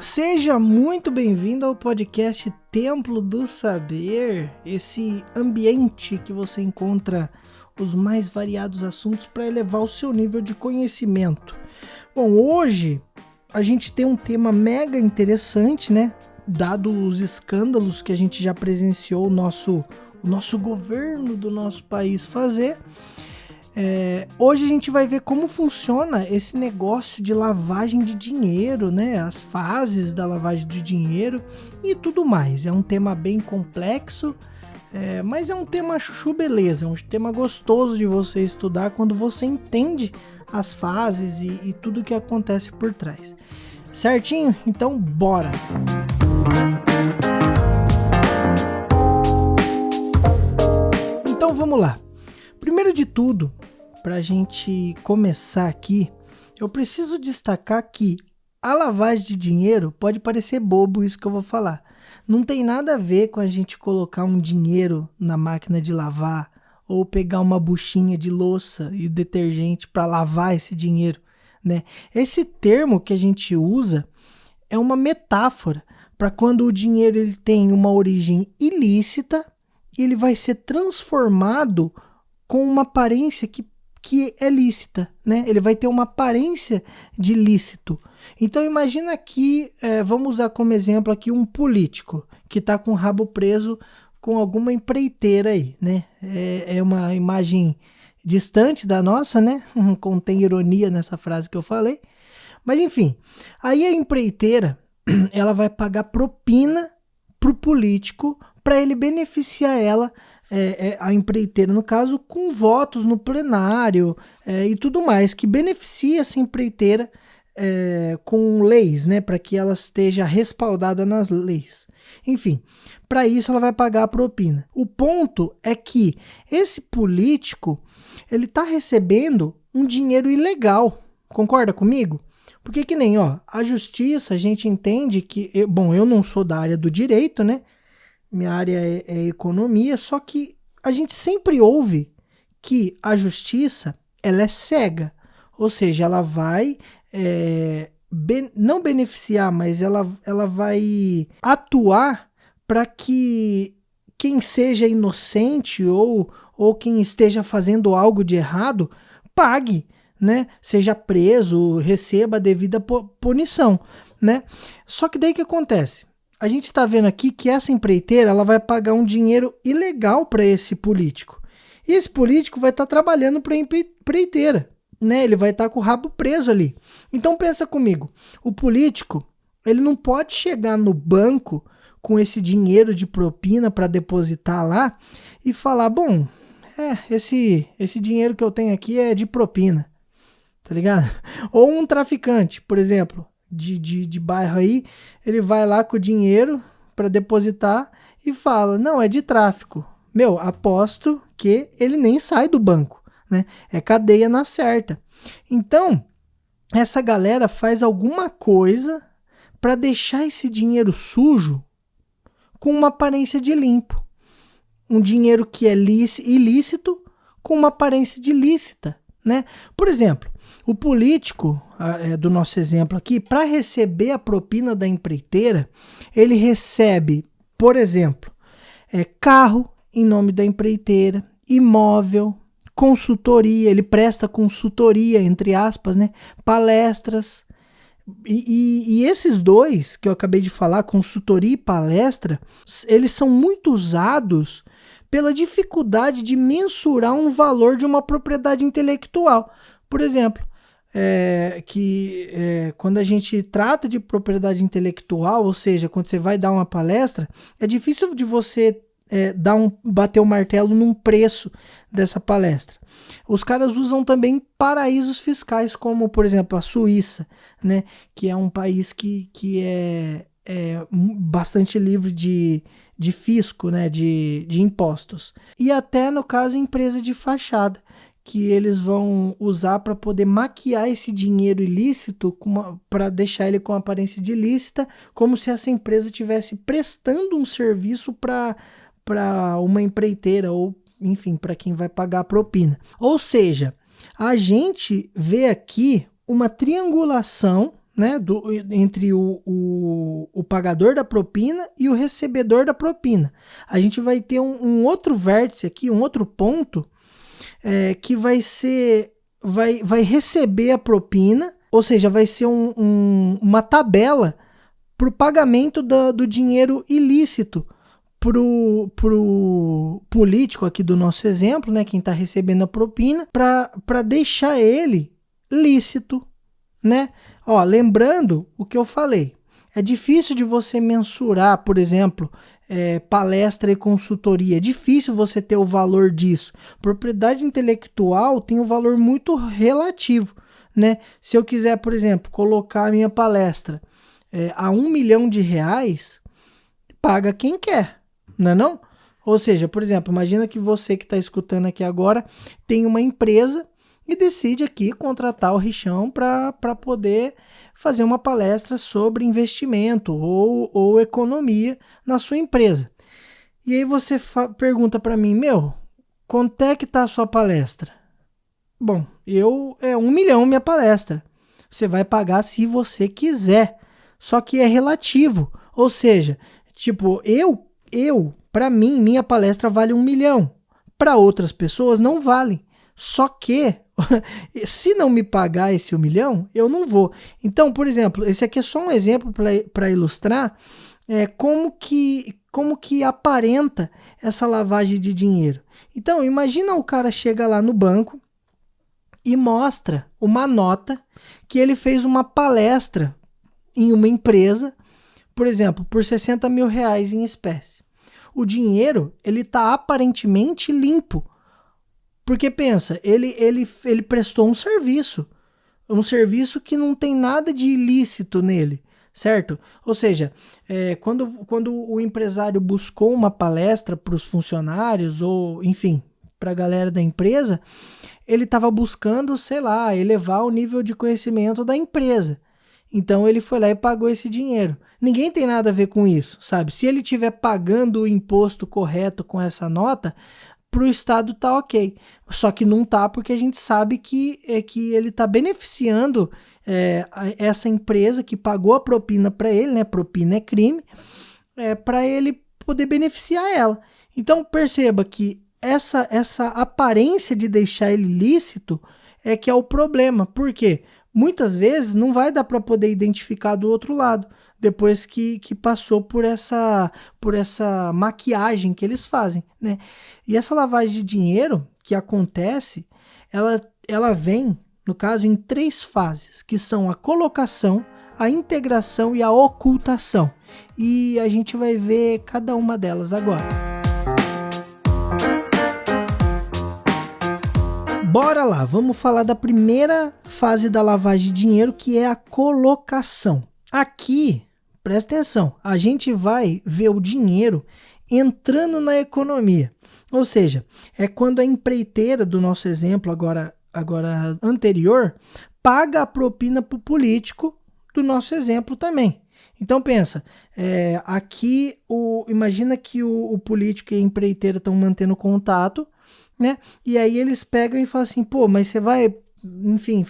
Seja muito bem-vindo ao podcast Templo do Saber, esse ambiente que você encontra os mais variados assuntos para elevar o seu nível de conhecimento. Bom, hoje a gente tem um tema mega interessante, né? Dado os escândalos que a gente já presenciou o nosso governo do nosso país fazer. Hoje a gente vai ver como funciona esse negócio de lavagem de dinheiro, né? As fases da lavagem de dinheiro e tudo mais. É um tema bem complexo, mas é um tema chuchu beleza, é um tema gostoso de você estudar quando você entende as fases e tudo que acontece por trás. Certinho? Então bora! Então vamos lá. Primeiro de tudo, para a gente começar aqui, eu preciso destacar que a lavagem de dinheiro pode parecer bobo isso que eu vou falar. Não tem nada a ver com a gente colocar um dinheiro na máquina de lavar ou pegar uma buchinha de louça e detergente para lavar esse dinheiro, né? Esse termo que a gente usa é uma metáfora para quando o dinheiro ele tem uma origem ilícita e ele vai ser transformado com uma aparência que é lícita, né? Ele vai ter uma aparência de lícito. Então imagina aqui, vamos usar como exemplo aqui um político que está com o rabo preso com alguma empreiteira aí, né? É uma imagem distante da nossa, né? Contém ironia nessa frase que eu falei. Mas enfim, aí a empreiteira ela vai pagar propina pro político para ele beneficiar ela, a empreiteira, no caso, com votos no plenário e tudo mais, que beneficia essa empreiteira com leis, né, para que ela esteja respaldada nas leis. Enfim, para isso ela vai pagar a propina. O ponto é que esse político, ele está recebendo um dinheiro ilegal. Concorda comigo? Porque que nem, a justiça, a gente entende que, eu não sou da área do direito, né? Minha área é economia, só que a gente sempre ouve que a justiça, ela é cega, ou seja, ela vai não beneficiar, mas ela vai atuar para que quem seja inocente ou quem esteja fazendo algo de errado pague, né? Seja preso, receba a devida punição, né? Só que daí o que acontece? A gente está vendo aqui que essa empreiteira ela vai pagar um dinheiro ilegal para esse político. E esse político vai estar trabalhando para a empreiteira, né? Ele vai estar com o rabo preso ali. Então pensa comigo, o político ele não pode chegar no banco com esse dinheiro de propina para depositar lá e falar, bom, esse dinheiro que eu tenho aqui é de propina, tá ligado? Ou um traficante, por exemplo, de bairro aí, ele vai lá com o dinheiro para depositar e fala, não, é de tráfico. Meu, aposto que ele nem sai do banco, né? É cadeia na certa. Então, essa galera faz alguma coisa para deixar esse dinheiro sujo com uma aparência de limpo. Um dinheiro que é ilícito com uma aparência de lícita, né? Por exemplo, o político, do nosso exemplo aqui, para receber a propina da empreiteira, ele recebe, por exemplo, carro em nome da empreiteira, imóvel, consultoria, ele presta consultoria, entre aspas, né? Palestras. E esses dois que eu acabei de falar, consultoria e palestra, eles são muito usados pela dificuldade de mensurar um valor de uma propriedade intelectual. Por exemplo, quando a gente trata de propriedade intelectual, ou seja, quando você vai dar uma palestra, é difícil de você bater o martelo num preço dessa palestra. Os caras usam também paraísos fiscais, como, por exemplo, a Suíça, né, que é um país que é bastante livre de fisco, né, de impostos. E até, no caso, empresa de fachada, que eles vão usar para poder maquiar esse dinheiro ilícito para deixar ele com aparência de ilícita, como se essa empresa estivesse prestando um serviço para uma empreiteira ou, enfim, para quem vai pagar a propina. Ou seja, a gente vê aqui uma triangulação, né, entre o pagador da propina e o recebedor da propina. A gente vai ter um outro vértice aqui, um outro ponto, que vai receber a propina, ou seja, vai ser uma tabela para o pagamento do dinheiro ilícito pro político aqui do nosso exemplo, né, quem está recebendo a propina, para deixar ele lícito, né? Ó, lembrando o que eu falei, é difícil de você mensurar, por exemplo, palestra e consultoria, é difícil você ter o valor disso. Propriedade intelectual tem um valor muito relativo, né? Se eu quiser, por exemplo, colocar a minha palestra a R$1 milhão, paga quem quer, não é não? Ou seja, por exemplo, imagina que você que está escutando aqui agora tem uma empresa e decide aqui contratar o Richão para poder fazer uma palestra sobre investimento ou economia na sua empresa. E aí você pergunta para mim, quanto é que está a sua palestra? Bom, é R$1 milhão minha palestra. Você vai pagar se você quiser. Só que é relativo. Ou seja, tipo, para mim, minha palestra vale R$1 milhão. Para outras pessoas não vale. Só que, se não me pagar esse 1 milhão, eu não vou. Então, por exemplo, esse aqui é só um exemplo para ilustrar como que aparenta essa lavagem de dinheiro. Então, imagina o cara chega lá no banco e mostra uma nota que ele fez uma palestra em uma empresa, por exemplo, por R$60 mil em espécie. O dinheiro, ele está aparentemente limpo. Porque pensa, ele prestou um serviço que não tem nada de ilícito nele, certo? Ou seja, quando o empresário buscou uma palestra para os funcionários, ou enfim, para a galera da empresa, ele estava buscando, sei lá, elevar o nível de conhecimento da empresa. Então ele foi lá e pagou esse dinheiro. Ninguém tem nada a ver com isso, sabe? Se ele estiver pagando o imposto correto com essa nota, para o Estado tá ok. Só que não tá, porque a gente sabe que ele tá beneficiando essa empresa que pagou a propina para ele, né? Propina é crime, para ele poder beneficiar ela. Então perceba que essa aparência de deixar ele lícito é que é o problema. Por quê? Muitas vezes não vai dar para poder identificar do outro lado, depois que passou por essa maquiagem que eles fazem, né? E essa lavagem de dinheiro que acontece, ela vem, no caso, em 3 fases, que são a colocação, a integração e a ocultação. E a gente vai ver cada uma delas agora. Bora lá, vamos falar da primeira fase da lavagem de dinheiro, que é a colocação. Aqui, presta atenção, a gente vai ver o dinheiro entrando na economia. Ou seja, é quando a empreiteira do nosso exemplo agora anterior paga a propina para o político do nosso exemplo também. Então pensa, aqui imagina que o político e a empreiteira estão mantendo contato, né? E aí eles pegam e falam assim, pô, mas você vai, enfim,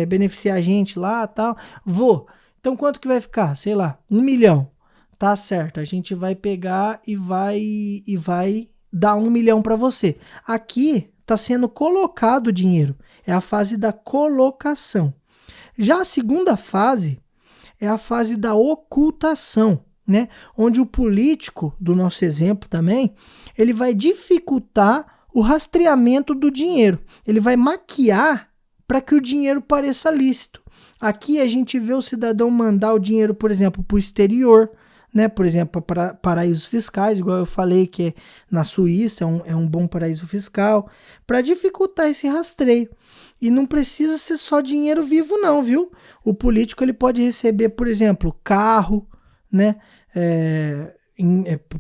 beneficiar a gente lá, tal? Vou. Então quanto que vai ficar? Sei lá, 1 milhão. Tá certo, a gente vai pegar e vai dar 1 milhão para você. Aqui está sendo colocado o dinheiro. É a fase da colocação. Já a segunda fase é a fase da ocultação, né? Onde o político, do nosso exemplo também, ele vai dificultar o rastreamento do dinheiro. Ele vai maquiar para que o dinheiro pareça lícito. Aqui a gente vê o cidadão mandar o dinheiro, por exemplo, para o exterior, né? Por exemplo, para paraísos fiscais, igual eu falei que na Suíça é um bom paraíso fiscal, para dificultar esse rastreio. E não precisa ser só dinheiro vivo não, viu? O político ele pode receber, por exemplo, carro, né?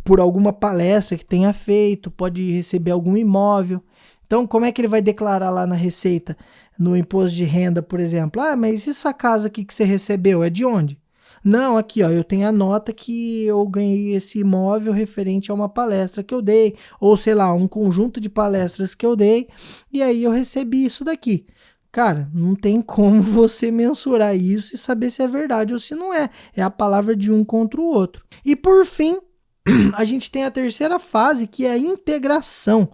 Por alguma palestra que tenha feito, pode receber algum imóvel. Então, como é que ele vai declarar lá na Receita, no imposto de renda, por exemplo? Ah, mas essa casa aqui que você recebeu, é de onde? Não, aqui, ó, eu tenho a nota que eu ganhei esse imóvel referente a uma palestra que eu dei, ou sei lá, um conjunto de palestras que eu dei, e aí eu recebi isso daqui. Cara, não tem como você mensurar isso e saber se é verdade ou se não é. É a palavra de um contra o outro. E por fim, a gente tem a terceira fase, que é a integração.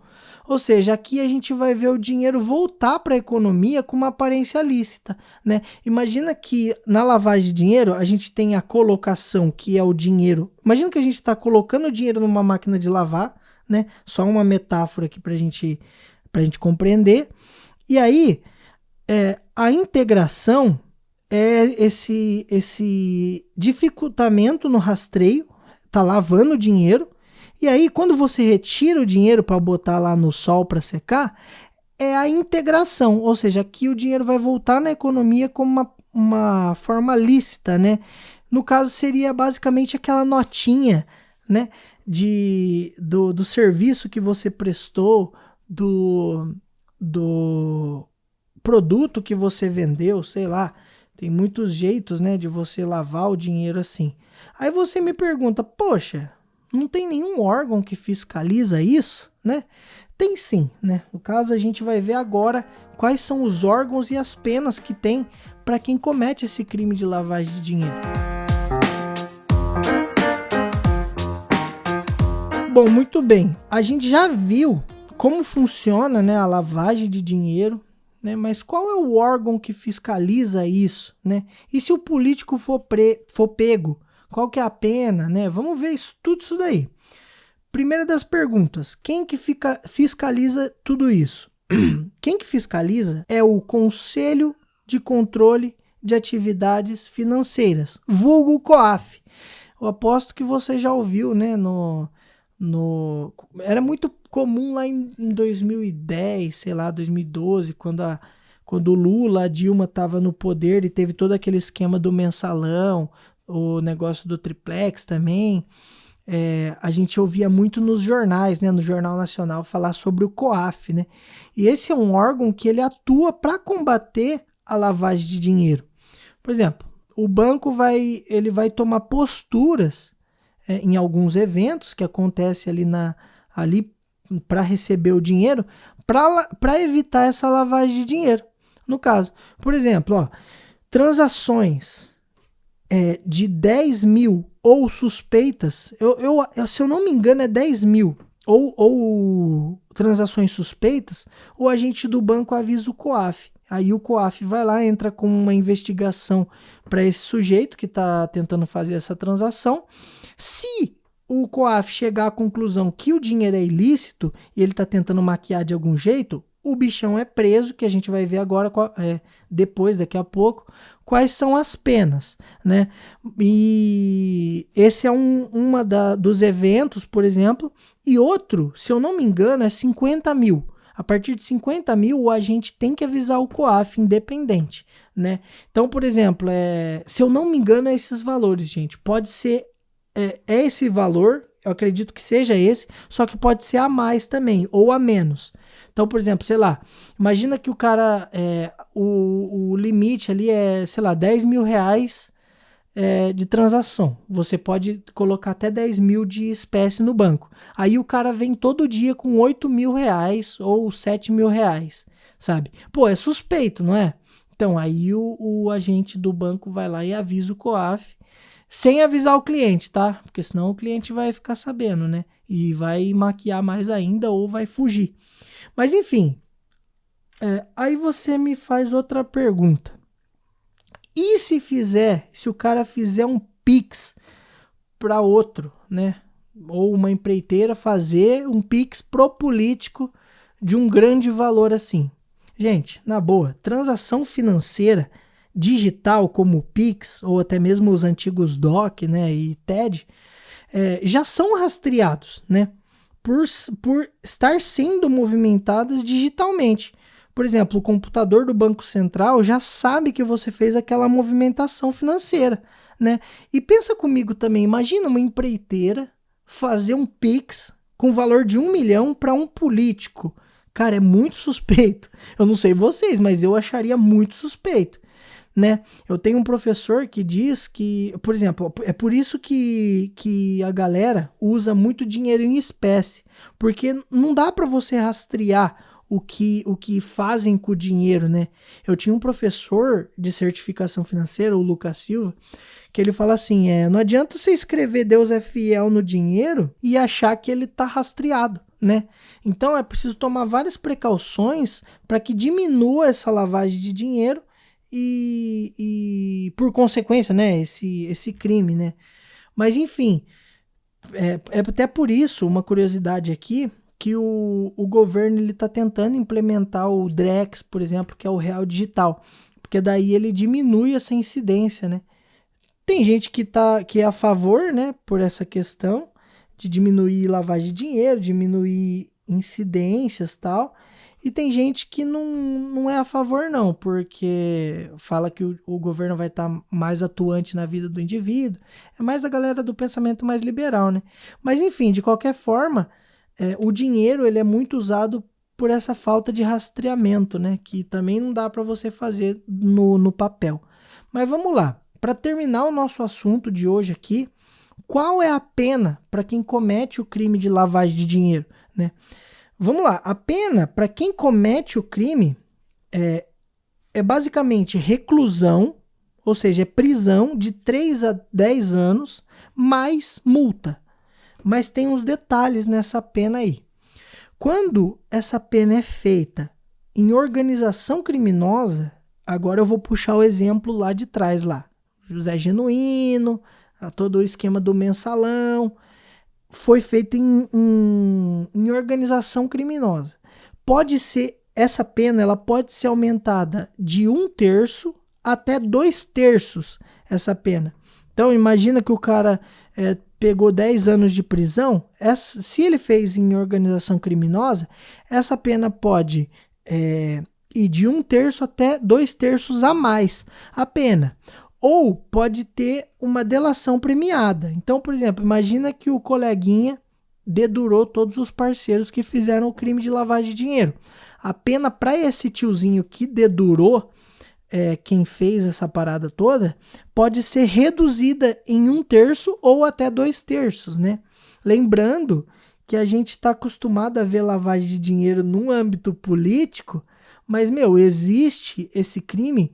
Ou seja, aqui a gente vai ver o dinheiro voltar para a economia com uma aparência lícita, né? Imagina que na lavagem de dinheiro a gente tem a colocação, que é o dinheiro. Imagina que a gente está colocando o dinheiro numa máquina de lavar, né? Só uma metáfora aqui para gente compreender. E aí, a integração é esse dificultamento no rastreio, tá lavando o dinheiro. E aí, quando você retira o dinheiro para botar lá no sol para secar, é a integração, ou seja, aqui o dinheiro vai voltar na economia como uma forma lícita, né? No caso, seria basicamente aquela notinha, né? Do serviço que você prestou, do produto que você vendeu, sei lá. Tem muitos jeitos, né, de você lavar o dinheiro assim. Aí você me pergunta, poxa, não tem nenhum órgão que fiscaliza isso, né? Tem sim, né? No caso, a gente vai ver agora quais são os órgãos e as penas que tem para quem comete esse crime de lavagem de dinheiro. Bom, muito bem. A gente já viu como funciona, né, a lavagem de dinheiro, né? Mas qual é o órgão que fiscaliza isso, né? E se o político for pego, qual que é a pena, né? Vamos ver tudo isso daí. Primeira das perguntas, quem que fiscaliza tudo isso? Quem que fiscaliza é o Conselho de Controle de Atividades Financeiras, vulgo COAF. Eu aposto que você já ouviu, né? Era muito comum lá em 2010, sei lá, 2012, quando o Lula, a Dilma estava no poder e teve todo aquele esquema do mensalão, o negócio do triplex também. A gente ouvia muito nos jornais, né, no Jornal Nacional, falar sobre o COAF, né? E esse é um órgão que ele atua para combater a lavagem de dinheiro. Por exemplo, o banco vai tomar posturas em alguns eventos que acontecem ali para receber o dinheiro, para evitar essa lavagem de dinheiro. No caso, por exemplo, transações de 10 mil ou suspeitas, se eu não me engano é 10 mil, ou transações suspeitas, o agente do banco avisa o COAF. Aí o COAF vai lá, entra com uma investigação para esse sujeito que está tentando fazer essa transação. Se o COAF chegar à conclusão que o dinheiro é ilícito e ele está tentando maquiar de algum jeito, o bichão é preso, que a gente vai ver agora, daqui a pouco, quais são as penas, né? E esse é dos eventos, por exemplo, e outro, se eu não me engano, é 50 mil. A partir de 50 mil, o agente tem que avisar o COAF independente, né? Então, por exemplo, se eu não me engano, é esses valores, gente. Pode ser esse valor, eu acredito que seja esse, só que pode ser a mais também, ou a menos. Então, por exemplo, sei lá, imagina que o cara, o limite ali é, sei lá, 10 mil reais de transação. Você pode colocar até 10 mil de espécie no banco. Aí o cara vem todo dia com 8 mil reais ou 7 mil reais, sabe? Pô, é suspeito, não é? Então, aí o agente do banco vai lá e avisa o COAF, sem avisar o cliente, tá? Porque senão o cliente vai ficar sabendo, né? E vai maquiar mais ainda ou vai fugir. Mas enfim, aí você me faz outra pergunta. E se o cara fizer um Pix para outro, né? Ou uma empreiteira fazer um Pix pro político de um grande valor assim? Gente, na boa, transação financeira digital como o Pix ou até mesmo os antigos DOC, né, e TED, já são rastreados, né, por estar sendo movimentadas digitalmente. Por exemplo, o computador do Banco Central já sabe que você fez aquela movimentação financeira, né? E pensa comigo também, imagina uma empreiteira fazer um Pix com valor de 1 milhão para um político. Cara, é muito suspeito. Eu não sei vocês, mas eu acharia muito suspeito, né? Eu tenho um professor que diz que, por exemplo, é por isso que a galera usa muito dinheiro em espécie, porque não dá para você rastrear o que fazem com o dinheiro, né? Eu tinha um professor de certificação financeira, o Lucas Silva, que ele fala assim, não adianta você escrever Deus é fiel no dinheiro e achar que ele tá rastreado, né? Então é preciso tomar várias precauções para que diminua essa lavagem de dinheiro e por consequência, né, esse crime, né? Mas enfim, é até por isso, uma curiosidade aqui, que o governo ele está tentando implementar o Drex, por exemplo, que é o real digital, porque daí ele diminui essa incidência, né? Tem gente que é a favor, né, por essa questão de diminuir lavagem de dinheiro, diminuir incidências e tal, e tem gente que não é a favor não, porque fala que o governo vai estar mais atuante na vida do indivíduo, é mais a galera do pensamento mais liberal, né? Mas enfim, de qualquer forma, o dinheiro ele é muito usado por essa falta de rastreamento, né? Que também não dá para você fazer no papel. Mas vamos lá, para terminar o nosso assunto de hoje aqui, qual é a pena para quem comete o crime de lavagem de dinheiro, né? Vamos lá, a pena para quem comete o crime é basicamente reclusão, ou seja, é prisão de 3 a 10 anos, mais multa. Mas tem uns detalhes nessa pena aí. Quando essa pena é feita em organização criminosa, agora eu vou puxar o exemplo lá de trás, lá. José Genuíno, todo o esquema do mensalão, foi feito em organização criminosa. Essa pena ela pode ser aumentada de 1/3 até 2/3 essa pena. Então imagina que o cara pegou 10 anos de prisão, se ele fez em organização criminosa, essa pena pode ir de 1/3 até 2/3 a mais a pena. Ou pode ter uma delação premiada. Então, por exemplo, imagina que o coleguinha dedurou todos os parceiros que fizeram o crime de lavagem de dinheiro. A pena para esse tiozinho que dedurou quem fez essa parada toda pode ser reduzida em 1/3 ou até 2/3, né? Lembrando que a gente está acostumado a ver lavagem de dinheiro no âmbito político, mas, existe esse crime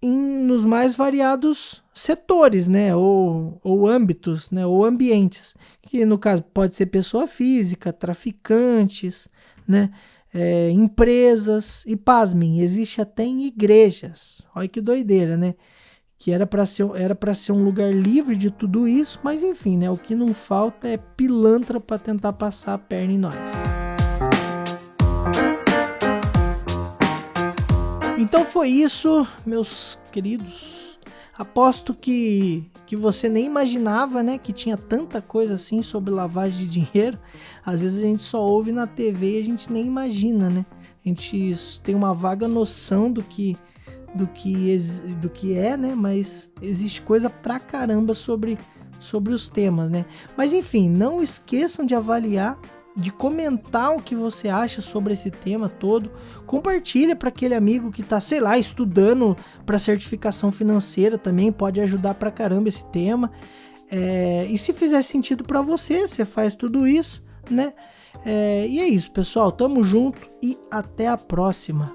nos mais variados setores, né, ou âmbitos, né, ou ambientes, que no caso pode ser pessoa física, traficantes, né, empresas e, pasmem, existe até em igrejas. Olha que doideira, né, que era para ser um lugar livre de tudo isso, mas enfim, né, o que não falta é pilantra para tentar passar a perna em nós. Então foi isso, meus queridos. Aposto que você nem imaginava, né, que tinha tanta coisa assim sobre lavagem de dinheiro. Às vezes a gente só ouve na TV e a gente nem imagina, né? A gente tem uma vaga noção do que é, né? Mas existe coisa pra caramba sobre os temas, né? Mas enfim, não esqueçam de avaliar, de comentar o que você acha sobre esse tema todo. Compartilha para aquele amigo que tá, sei lá, estudando para certificação financeira também, pode ajudar pra caramba esse tema. E se fizer sentido para você, você faz tudo isso, né? E é isso, pessoal, tamo junto e até a próxima.